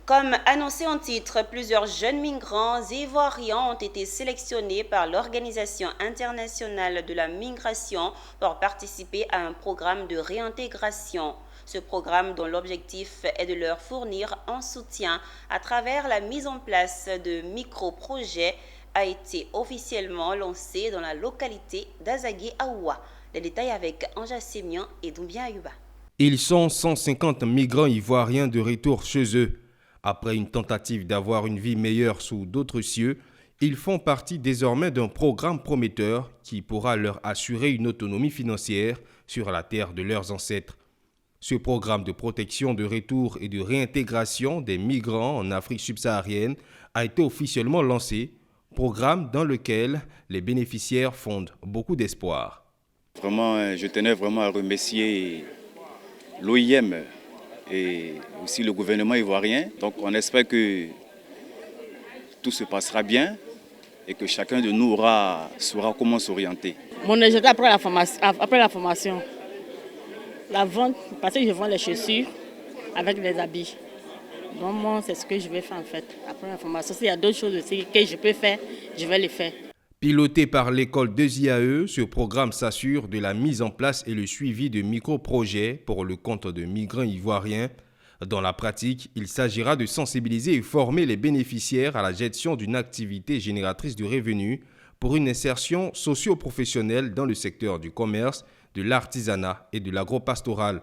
Comme annoncé en titre, plusieurs jeunes migrants ivoiriens ont été sélectionnés par l'Organisation internationale de la migration pour participer à un programme de réintégration. Ce programme, dont l'objectif est de leur fournir un soutien à travers la mise en place de micro-projets, a été officiellement lancé dans la localité d'Azagé-Aoua. Les détails avec Anja Sémian et Doumbia Ayuba. Ils sont 150 migrants ivoiriens de retour chez eux. Après une tentative d'avoir une vie meilleure sous d'autres cieux, ils font partie désormais d'un programme prometteur qui pourra leur assurer une autonomie financière sur la terre de leurs ancêtres. Ce programme de protection de retour et de réintégration des migrants en Afrique subsaharienne a été officiellement lancé, programme dans lequel les bénéficiaires fondent beaucoup d'espoir. Vraiment, je tenais vraiment à remercier l'OIM et aussi le gouvernement ivoirien. Donc on espère que tout se passera bien et que chacun de nous saura comment s'orienter. Mon résultat après la formation, la vente, parce que je vends les chaussures avec les habits. Donc moi, c'est ce que je vais faire en fait. Après la formation, s'il y a d'autres choses aussi que je peux faire, je vais les faire. Piloté par l'école 2IAE, ce programme s'assure de la mise en place et le suivi de micro-projets pour le compte de migrants ivoiriens. Dans la pratique, il s'agira de sensibiliser et former les bénéficiaires à la gestion d'une activité génératrice de revenus pour une insertion socio-professionnelle dans le secteur du commerce, de l'artisanat et de l'agropastoral.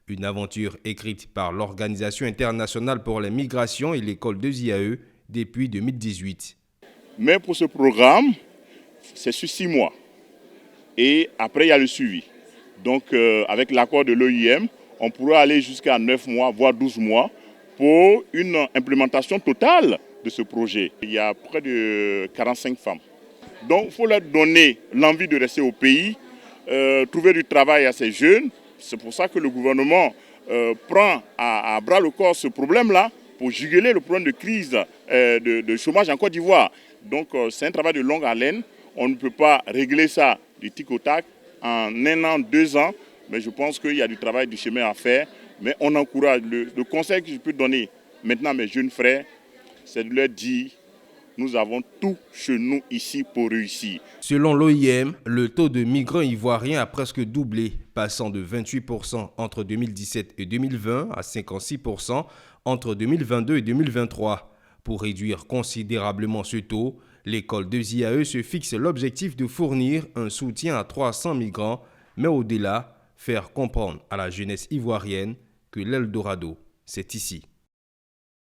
Une aventure écrite par l'Organisation internationale pour les migrations et l'école 2IAE depuis 2018. Mais pour ce programme, c'est sur 6 mois. Et après, il y a le suivi. Donc, avec l'accord de l'OIM, on pourra aller jusqu'à 9 mois, voire 12 mois, pour une implémentation totale de ce projet. Il y a près de 45 femmes. Donc, il faut leur donner l'envie de rester au pays, trouver du travail à ces jeunes. C'est pour ça que le gouvernement prend à bras le corps ce problème-là pour juguler le problème de crise de chômage en Côte d'Ivoire. Donc, c'est un travail de longue haleine. On ne peut pas régler ça du tic au tac en 1 an, 2 ans. Mais je pense qu'il y a du travail, du chemin à faire. Mais on encourage. Le conseil que je peux donner maintenant à mes jeunes frères, c'est de leur dire: nous avons tout chez nous ici pour réussir. Selon l'OIM, le taux de migrants ivoiriens a presque doublé, passant de 28% entre 2017 et 2020 à 56% entre 2022 et 2023. Pour réduire considérablement ce taux, l'école 2IAE se fixe l'objectif de fournir un soutien à 300 migrants, mais au-delà, faire comprendre à la jeunesse ivoirienne que l'Eldorado, c'est ici.